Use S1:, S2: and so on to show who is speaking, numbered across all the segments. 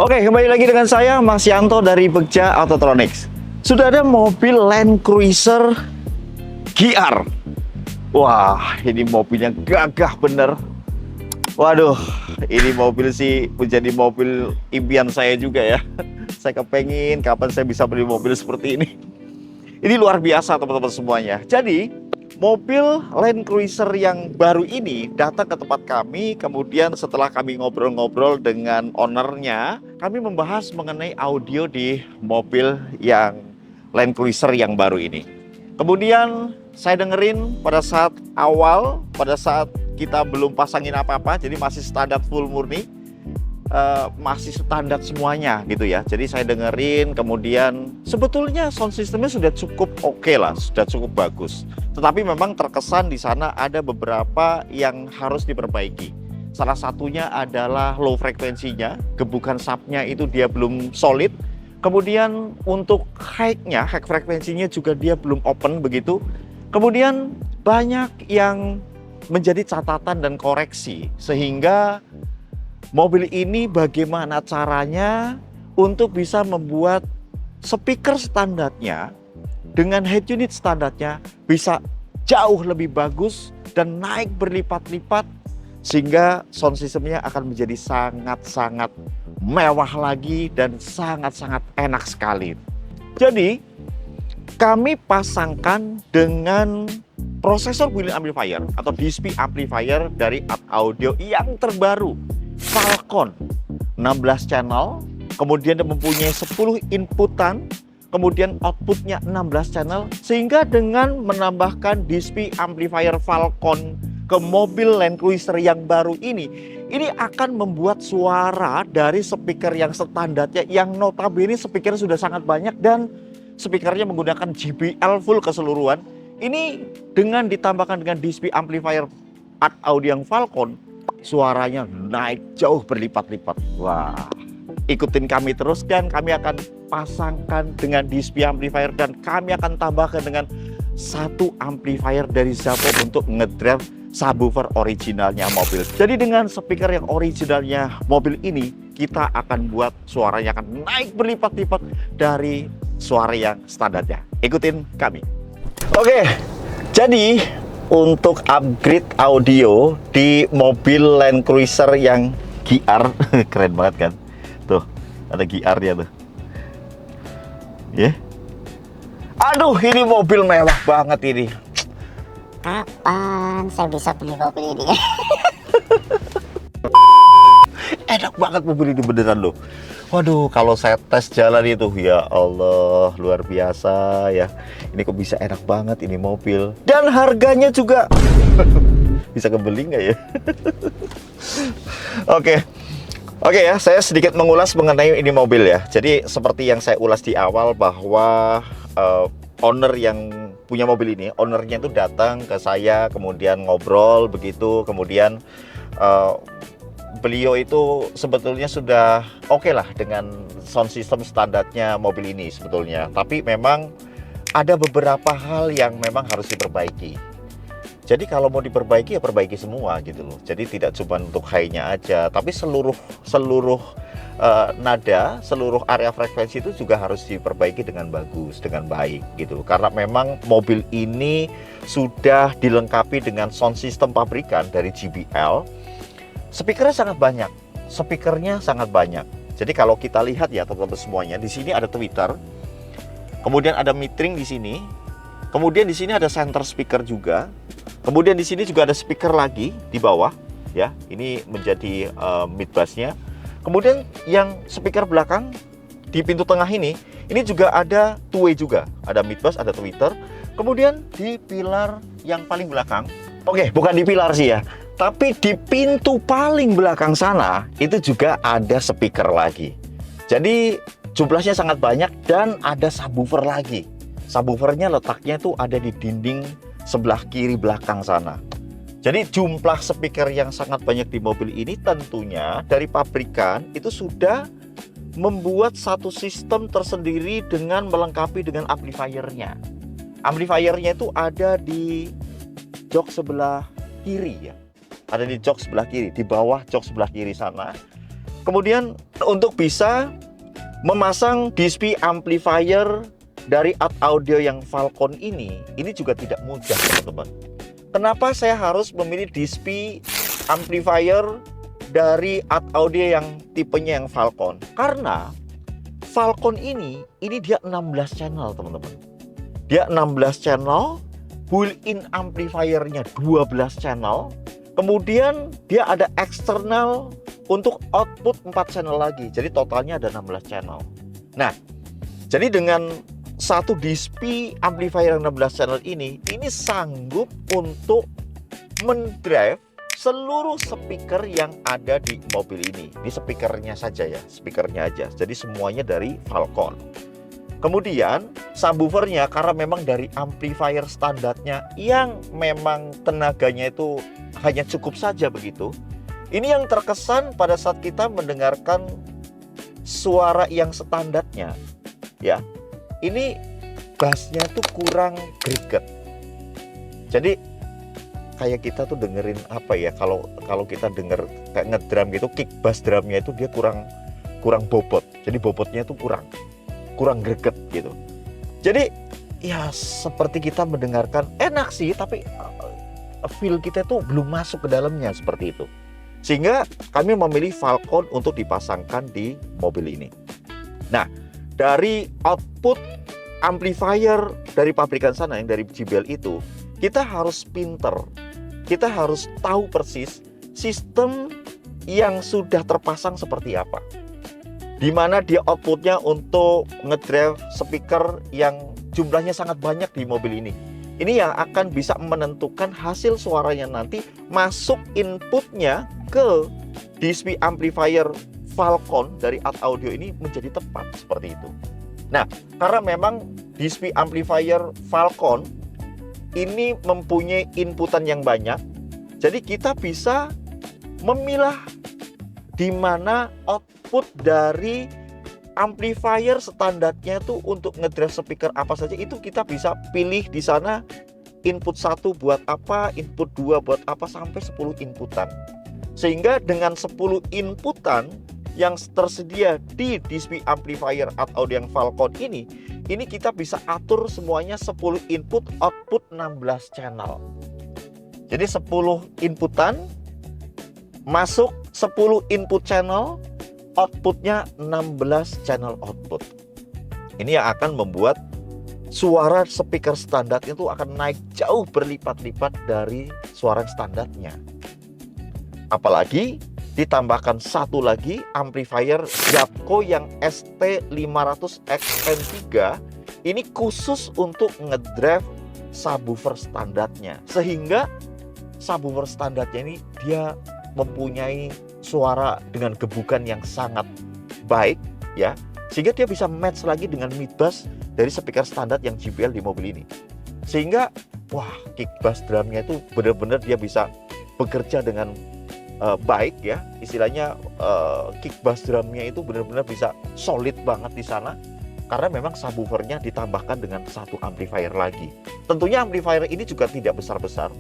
S1: Oke, kembali lagi dengan saya Mas Yanto dari Begja Autotronics. Sudah ada mobil Land Cruiser GR. Wah, ini mobilnya gagah bener. Waduh, ini mobil sih menjadi mobil impian saya juga ya. Saya kepengen kapan saya bisa beli mobil seperti ini. Ini luar biasa teman-teman semuanya. Jadi, mobil Land Cruiser yang baru ini datang ke tempat kami. Kemudian setelah kami ngobrol-ngobrol dengan ownernya, kami membahas mengenai audio di mobil yang Land Cruiser yang baru ini. Kemudian saya dengerin pada saat awal, pada saat kita belum pasangin apa-apa, jadi masih standar full murni, masih standar semuanya gitu ya. Jadi saya dengerin, kemudian sebetulnya sound systemnya sudah cukup oke lah, sudah cukup bagus. Tetapi memang terkesan di sana ada beberapa yang harus diperbaiki. Salah satunya adalah low frekuensinya, gebukan subnya itu dia belum solid. Kemudian untuk high-nya, high frekuensinya juga dia belum open begitu. Kemudian banyak yang menjadi catatan dan koreksi, sehingga mobil ini bagaimana caranya untuk bisa membuat speaker standarnya dengan head unit standarnya bisa jauh lebih bagus dan naik berlipat-lipat, sehingga sound systemnya akan menjadi sangat-sangat mewah lagi dan sangat-sangat enak sekali. Jadi kami pasangkan dengan prosesor built-in amplifier atau DSP amplifier dari Art Audio yang terbaru, Falcon 16 channel, kemudian dia mempunyai 10 inputan, kemudian outputnya 16 channel, sehingga dengan menambahkan DSP amplifier Falcon ke mobil Land Cruiser yang baru ini akan membuat suara dari speaker yang standarnya, yang notabene speaker sudah sangat banyak dan speakernya menggunakan JBL full keseluruhan. Ini dengan ditambahkan dengan DSP amplifier Art Audio yang Falcon, suaranya naik jauh berlipat-lipat. Wah, ikutin kami terus dan kami akan pasangkan dengan DSP amplifier dan kami akan tambahkan dengan satu amplifier dari Zappo untuk ngedrive subwoofer originalnya mobil. Jadi dengan speaker yang originalnya mobil ini, kita akan buat suaranya akan naik berlipat-lipat dari suara yang standarnya. Ikutin kami. Oke, jadi untuk upgrade audio di mobil Land Cruiser yang GR, keren banget kan? Tuh, ada GR-nya tuh. Ya. Yeah. Aduh, ini mobil mewah banget ini.
S2: Kapan saya bisa beli mobil ini?
S1: Enak banget mobil ini beneran loh. Waduh, kalau saya tes jalan itu, ya Allah, luar biasa ya. Ini kok bisa enak banget ini mobil. Dan harganya juga bisa kebeli nggak ya? Oke ya, saya sedikit mengulas mengenai ini mobil ya. Jadi seperti yang saya ulas di awal bahwa owner yang punya mobil ini, ownernya itu datang ke saya, kemudian ngobrol begitu, kemudian beliau itu sebetulnya sudah oke lah dengan sound system standarnya mobil ini sebetulnya. Tapi memang ada beberapa hal yang memang harus diperbaiki. Jadi kalau mau diperbaiki ya perbaiki semua gitu loh. Jadi tidak cuma untuk high-nya aja, tapi seluruh nada, seluruh area frekuensi itu juga harus diperbaiki dengan bagus, dengan baik gitu. Karena memang mobil ini sudah dilengkapi dengan sound system pabrikan dari JBL. Speakernya sangat banyak, speakernya sangat banyak. Jadi kalau kita lihat ya teman-teman semuanya, di sini ada tweeter, kemudian ada metering di sini, kemudian di sini ada center speaker juga, kemudian di sini juga ada speaker lagi di bawah, ya. Ini menjadi mid bassnya. Kemudian yang speaker belakang di pintu tengah ini Ini juga ada two-way juga, ada mid-bass, ada tweeter. Kemudian di pilar yang paling belakang, oke, bukan di pilar sih ya, tapi di pintu paling belakang sana itu juga ada speaker lagi. Jadi jumlahnya sangat banyak dan ada subwoofer lagi. Subwoofernya letaknya itu ada di dinding sebelah kiri belakang sana. Jadi jumlah speaker yang sangat banyak di mobil ini tentunya dari pabrikan itu sudah membuat satu sistem tersendiri dengan melengkapi dengan amplifiernya. Amplifiernya itu ada di jok sebelah kiri ya. Ada di jok sebelah kiri, di bawah jok sebelah kiri sana. Kemudian untuk bisa memasang DSP amplifier dari audio yang Falcon ini juga tidak mudah teman-teman. Kenapa saya harus memilih DSP amplifier dari audio yang tipenya yang Falcon? Karena Falcon ini dia 16 channel teman-teman. Dia 16 channel, built-in amplifiernya 12 channel. Kemudian dia ada eksternal untuk output 4 channel lagi. Jadi totalnya ada 16 channel. Nah, jadi dengan satu DSP amplifier yang 16 channel ini sanggup untuk mendrive seluruh speaker yang ada di mobil ini. Ini speakernya saja ya, speakernya aja. Jadi semuanya dari Falcon. Kemudian subwoofernya karena memang dari amplifier standarnya yang memang tenaganya itu hanya cukup saja begitu. Ini yang terkesan pada saat kita mendengarkan suara yang standarnya ya. Ini bassnya tuh kurang greget. Jadi kayak kita tuh dengerin apa ya, kalau kita denger kayak ngedrum gitu, kick bass drumnya itu dia kurang bobot. Jadi bobotnya tuh kurang greget gitu. Jadi ya seperti kita mendengarkan enak sih, tapi feel kita tuh belum masuk ke dalamnya seperti itu. Sehingga kami memilih Falcon untuk dipasangkan di mobil ini. Nah, dari output amplifier dari pabrikan sana yang dari JBL itu, kita harus pinter. Kita harus tahu persis sistem yang sudah terpasang seperti apa. Di mana dia outputnya untuk ngedrive speaker yang jumlahnya sangat banyak di mobil ini. Ini yang akan bisa menentukan hasil suaranya nanti masuk inputnya ke DSP amplifier Falcon dari audio ini menjadi tepat seperti itu. Nah, karena memang DSP amplifier Falcon ini mempunyai inputan yang banyak, jadi kita bisa memilah di mana output dari amplifier standarnya itu untuk ngedrive speaker apa saja, itu kita bisa pilih di sana input 1 buat apa, input 2 buat apa, sampai 10 inputan. Sehingga dengan 10 inputan yang tersedia di DSP amplifier audio yang Falcon ini kita bisa atur semuanya 10 input, output 16 channel. Jadi 10 inputan masuk 10 input channel, outputnya 16 channel output. Ini yang akan membuat suara speaker standar itu akan naik jauh berlipat-lipat dari suara standarnya. Apalagi ditambahkan satu lagi amplifier Zapco yang ST500XM3, ini khusus untuk ngedrive subwoofer standarnya, sehingga subwoofer standarnya ini dia mempunyai suara dengan gebukan yang sangat baik ya, sehingga dia bisa match lagi dengan mid bass dari speaker standar yang JBL di mobil ini. Sehingga wah, kick bass drumnya itu benar-benar dia bisa bekerja dengan baik ya, istilahnya kick bass drumnya itu benar-benar bisa solid banget di sana, karena memang subwoofernya ditambahkan dengan satu amplifier lagi. Tentunya amplifier ini juga tidak besar-besar,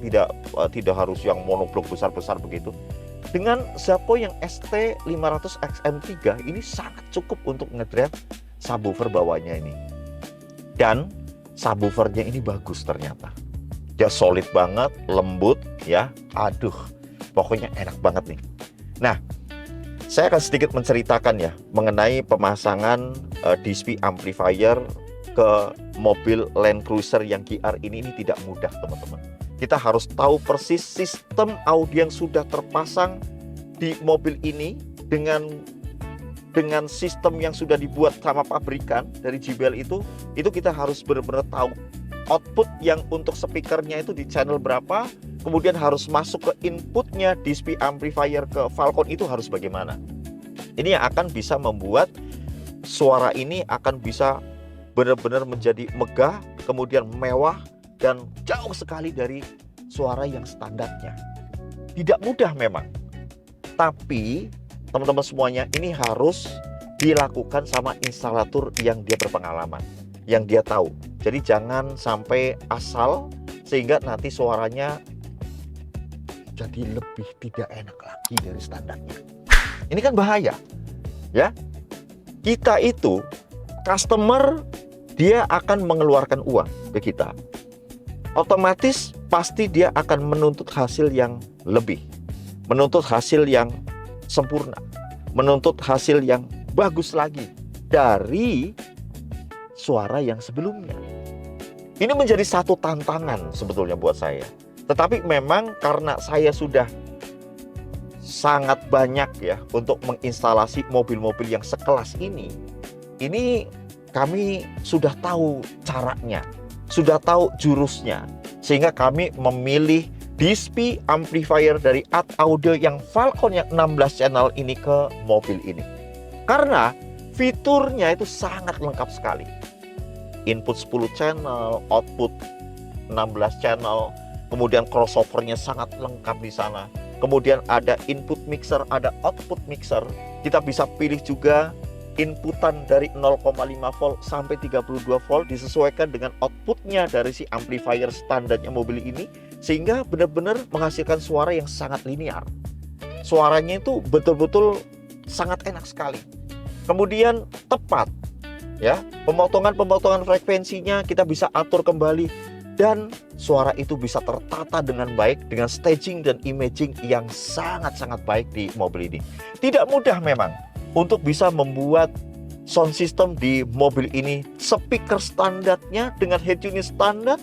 S1: tidak harus yang monoblok besar-besar begitu. Dengan Zapco yang ST500XM3 ini sangat cukup untuk ngedrive subwoofer bawahnya ini. Dan subwoofernya ini bagus ternyata. Dia solid banget, lembut ya. Aduh, pokoknya enak banget nih. Nah, saya akan sedikit menceritakan ya mengenai pemasangan DSP amplifier ke mobil Land Cruiser yang GR ini tidak mudah teman-teman. Kita harus tahu persis sistem audio yang sudah terpasang di mobil ini dengan dengan sistem yang sudah dibuat sama pabrikan dari JBL itu kita harus benar-benar tahu output yang untuk speakernya itu di channel berapa, kemudian harus masuk ke inputnya DSP amplifier ke Falcon itu harus bagaimana. Ini yang akan bisa membuat suara ini akan bisa benar-benar menjadi megah, kemudian mewah, dan jauh sekali dari suara yang standarnya. Tidak mudah memang, tapi teman-teman semuanya ini harus dilakukan sama instalator yang dia berpengalaman, yang dia tahu. Jadi jangan sampai asal sehingga nanti suaranya jadi lebih tidak enak lagi dari standarnya. Ini kan bahaya, ya. Kita itu customer, dia akan mengeluarkan uang ke kita. Otomatis pasti dia akan menuntut hasil yang lebih, menuntut hasil yang sempurna, menuntut hasil yang bagus lagi dari suara yang sebelumnya. Ini menjadi satu tantangan sebetulnya buat saya. Tetapi memang karena saya sudah sangat banyak ya untuk menginstalasi mobil-mobil yang sekelas ini kami sudah tahu caranya, sudah tahu jurusnya, sehingga kami memilih DSP amplifier dari Ad Audio yang Falcon yang 16 channel ini ke mobil ini. Karena fiturnya itu sangat lengkap sekali. Input 10 channel, output 16 channel, kemudian crossovernya sangat lengkap di sana. Kemudian ada input mixer, ada output mixer. Kita bisa pilih juga inputan dari 0,5 volt sampai 32 volt disesuaikan dengan outputnya dari si amplifier standarnya mobil ini, sehingga benar-benar menghasilkan suara yang sangat linear. Suaranya itu betul-betul sangat enak sekali. Kemudian tepat, ya, pemotongan frekuensinya kita bisa atur kembali dan suara itu bisa tertata dengan baik dengan staging dan imaging yang sangat-sangat baik di mobil ini. Tidak mudah memang untuk bisa membuat sound system di mobil ini. Speaker standarnya dengan head unit standar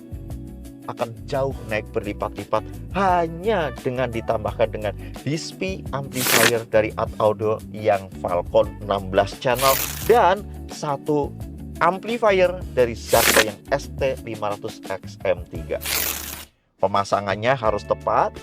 S1: akan jauh naik berlipat-lipat hanya dengan ditambahkan dengan DSP amplifier dari Ad Audio yang Falcon 16 channel dan satu amplifier dari Zaxxo yang ST500XM3. Pemasangannya harus tepat,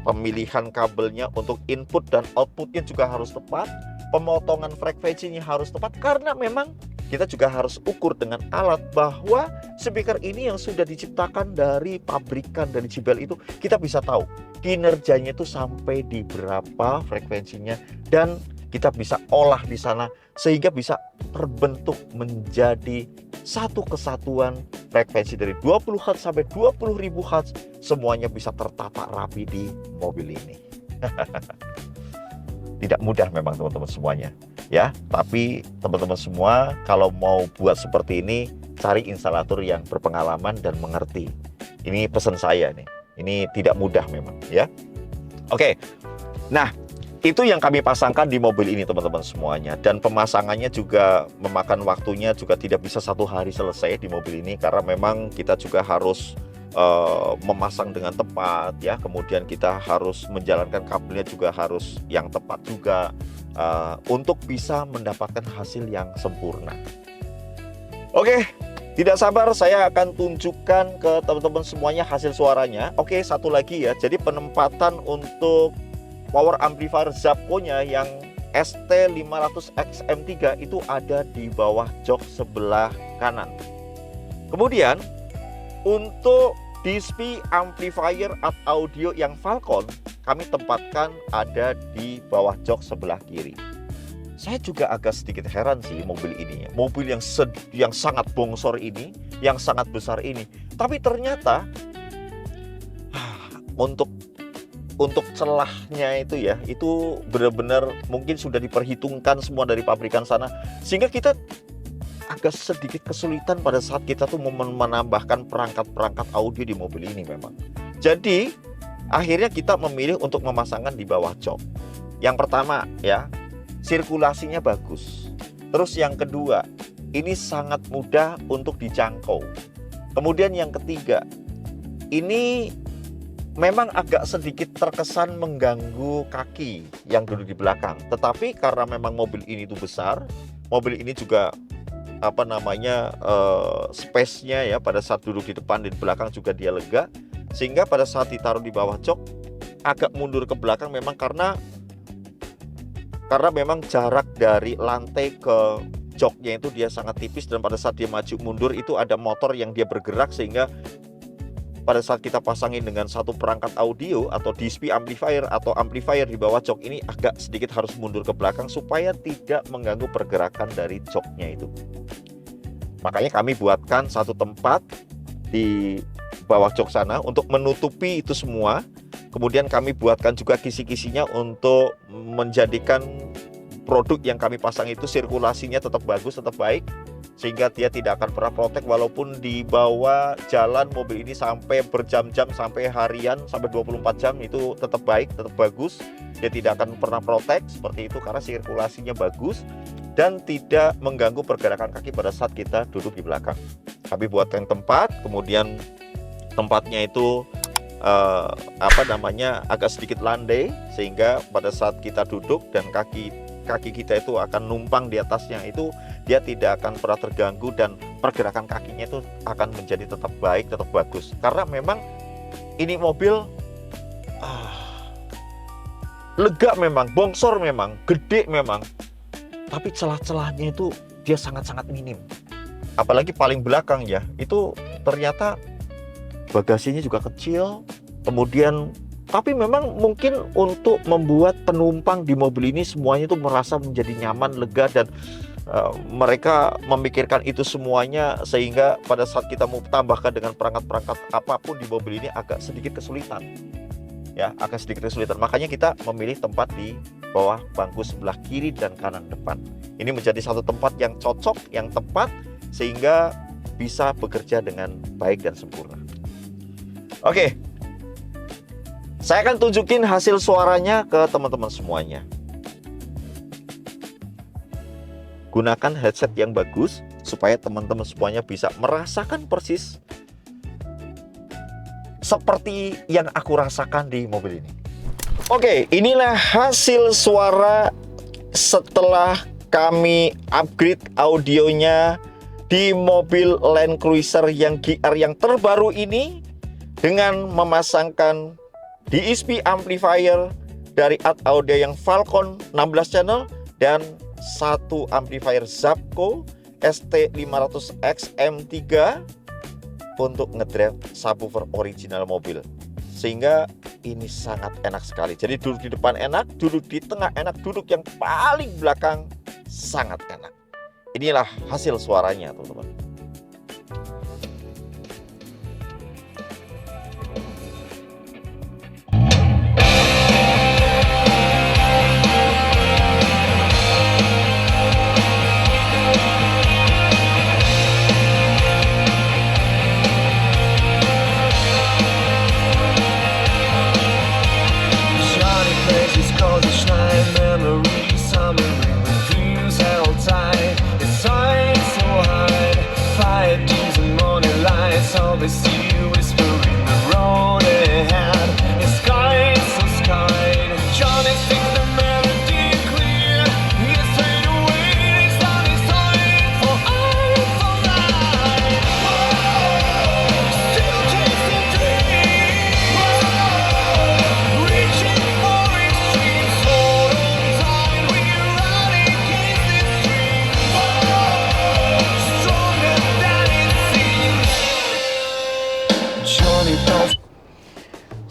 S1: pemilihan kabelnya untuk input dan outputnya juga harus tepat, pemotongan frekuensinya harus tepat, karena memang kita juga harus ukur dengan alat bahwa speaker ini yang sudah diciptakan dari pabrikan dari JBL itu kita bisa tahu kinerjanya itu sampai di berapa frekuensinya, dan kita bisa olah di sana sehingga bisa terbentuk menjadi satu kesatuan frekuensi dari 20 Hz sampai 20.000 Hz, semuanya bisa tertata rapi di mobil ini. Tidak mudah memang teman-teman semuanya, ya. Tapi teman-teman semua kalau mau buat seperti ini, cari instalator yang berpengalaman dan mengerti. Ini pesan saya nih. Ini tidak mudah memang, ya. Oke. Nah, itu yang kami pasangkan di mobil ini teman-teman semuanya. Dan pemasangannya juga memakan waktunya juga tidak bisa satu hari selesai di mobil ini, karena memang kita juga harus memasang dengan tepat, ya. Kemudian kita harus menjalankan kabelnya juga harus yang tepat juga untuk bisa mendapatkan hasil yang sempurna. Oke, tidak sabar saya akan tunjukkan ke teman-teman semuanya hasil suaranya. Oke, satu lagi ya. Jadi penempatan untuk power amplifier Zaxxo-nya yang ST500XM3 itu ada di bawah jok sebelah kanan. Kemudian untuk DSP amplifier Ad Audio yang Falcon kami tempatkan ada di bawah jok sebelah kiri. Saya juga agak sedikit heran sih mobil ini ya. Mobil yang sangat bongsor ini, yang sangat besar ini. Tapi ternyata untuk celahnya itu ya, itu benar-benar mungkin sudah diperhitungkan semua dari pabrikan sana, sehingga kita agak sedikit kesulitan pada saat kita tuh menambahkan perangkat-perangkat audio di mobil ini memang. Jadi akhirnya kita memilih untuk memasangkan di bawah jok. Yang pertama ya, sirkulasinya bagus. Terus yang kedua, ini sangat mudah untuk dijangkau. Kemudian yang ketiga, ini memang agak sedikit terkesan mengganggu kaki yang duduk di belakang. Tetapi karena memang mobil ini tuh besar, mobil ini juga space-nya ya pada saat duduk di depan dan di belakang juga dia lega, sehingga pada saat ditaruh di bawah jok agak mundur ke belakang memang karena memang jarak dari lantai ke joknya itu dia sangat tipis, dan pada saat dia maju mundur itu ada motor yang dia bergerak, sehingga pada saat kita pasangin dengan satu perangkat audio atau DSP amplifier atau amplifier di bawah jok ini agak sedikit harus mundur ke belakang supaya tidak mengganggu pergerakan dari joknya itu. Makanya kami buatkan satu tempat di bawah jok sana untuk menutupi itu semua. Kemudian kami buatkan juga kisi-kisinya untuk menjadikan produk yang kami pasang itu sirkulasinya tetap bagus, tetap baik, sehingga dia tidak akan pernah protek walaupun dibawa jalan mobil ini sampai berjam-jam, sampai harian, sampai 24 jam itu tetap baik, tetap bagus. Dia tidak akan pernah protek seperti itu karena sirkulasinya bagus dan tidak mengganggu pergerakan kaki pada saat kita duduk di belakang. Kami buatkan tempat, kemudian tempatnya itu agak sedikit landai, sehingga pada saat kita duduk dan kaki kita itu akan numpang di atasnya, itu dia tidak akan pernah terganggu dan pergerakan kakinya itu akan menjadi tetap baik, tetap bagus. Karena memang ini mobil lega memang, bongsor memang, gede memang, tapi celah-celahnya itu dia sangat-sangat minim. Apalagi paling belakang ya, itu ternyata bagasinya juga kecil. Kemudian tapi memang mungkin untuk membuat penumpang di mobil ini semuanya itu merasa menjadi nyaman, lega, dan mereka memikirkan itu semuanya, sehingga pada saat kita mau tambahkan dengan perangkat-perangkat apapun di mobil ini agak sedikit kesulitan. Ya, agak sedikit kesulitan. Makanya kita memilih tempat di bawah bangku sebelah kiri dan kanan depan. Ini menjadi satu tempat yang cocok, yang tepat, sehingga bisa bekerja dengan baik dan sempurna. Oke. Saya akan tunjukin hasil suaranya ke teman-teman semuanya. Gunakan headset yang bagus supaya teman-teman semuanya bisa merasakan persis seperti yang aku rasakan di mobil ini. Oke, inilah hasil suara setelah kami upgrade audionya di mobil Land Cruiser yang GR yang terbaru ini dengan memasangkan DSP amplifier dari audio yang Falcon 16 channel dan satu amplifier Zapco ST500X M3 untuk ngedrive subwoofer original mobil, sehingga ini sangat enak sekali. Jadi duduk di depan enak, duduk di tengah enak, duduk yang paling belakang sangat enak. Inilah hasil suaranya, teman-teman.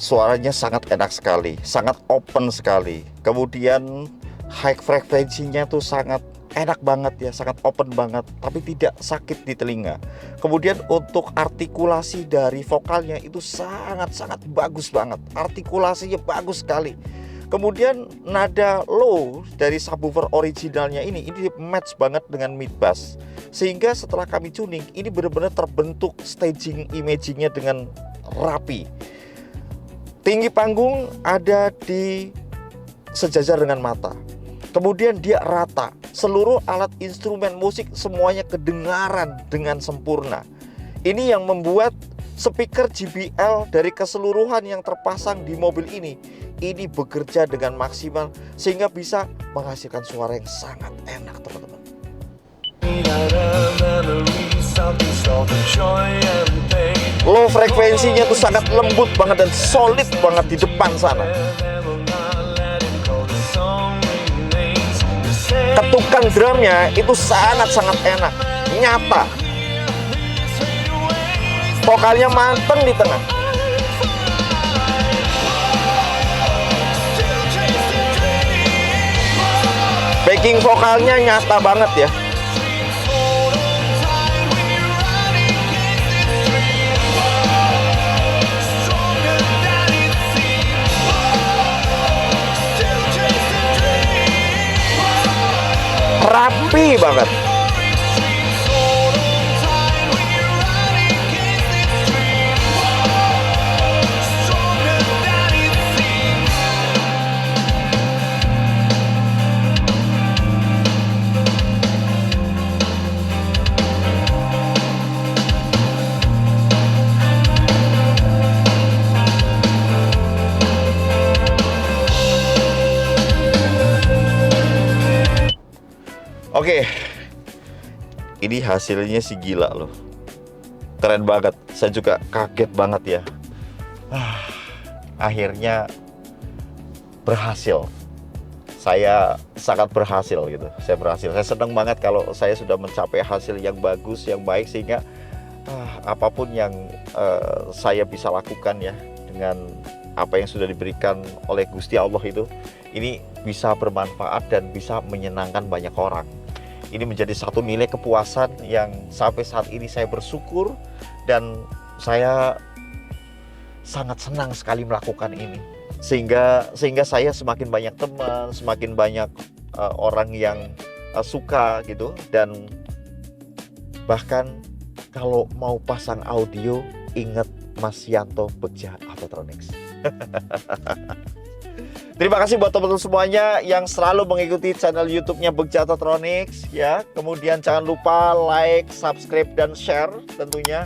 S1: Suaranya sangat enak sekali, sangat open sekali. Kemudian high frekuensinya tuh sangat enak banget ya, sangat open banget, tapi tidak sakit di telinga. Kemudian untuk artikulasi dari vokalnya itu sangat-sangat bagus banget. Artikulasinya bagus sekali. Kemudian nada low dari subwoofer originalnya ini match banget dengan mid bass. Sehingga setelah kami tuning, ini benar-benar terbentuk staging imagingnya dengan rapi. Tinggi panggung ada di sejajar dengan mata. Kemudian dia rata. Seluruh alat instrumen musik semuanya kedengaran dengan sempurna. Ini yang membuat speaker JBL dari keseluruhan yang terpasang di mobil ini bekerja dengan maksimal sehingga bisa menghasilkan suara yang sangat enak, teman-teman. Low frekuensinya tuh sangat lembut banget dan solid banget di depan sana. Ketukan drumnya itu sangat-sangat enak, nyata. Vokalnya manteng di tengah. Backing vokalnya nyata banget ya. Rapi banget. Oke, ini hasilnya sih gila loh, keren banget. Saya juga kaget banget ya. Akhirnya berhasil. Saya sangat berhasil gitu. Saya berhasil. Saya senang banget kalau saya sudah mencapai hasil yang bagus, yang baik, sehingga apapun yang saya bisa lakukan ya dengan apa yang sudah diberikan oleh Gusti Allah itu, ini bisa bermanfaat dan bisa menyenangkan banyak orang. Ini menjadi satu nilai kepuasan yang sampai saat ini saya bersyukur dan saya sangat senang sekali melakukan ini. Sehingga saya semakin banyak teman, semakin banyak orang yang suka gitu. Dan bahkan kalau mau pasang audio, ingat Mas Yanto Begja Autotronics. Terima kasih buat teman-teman semuanya yang selalu mengikuti channel YouTube-nya Begja Autotronics ya. Kemudian jangan lupa like, subscribe, dan share tentunya.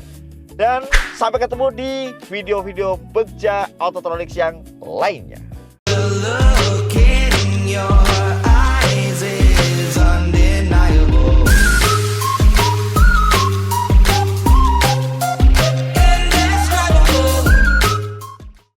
S1: Dan sampai ketemu di video-video Begja Autotronics yang lainnya.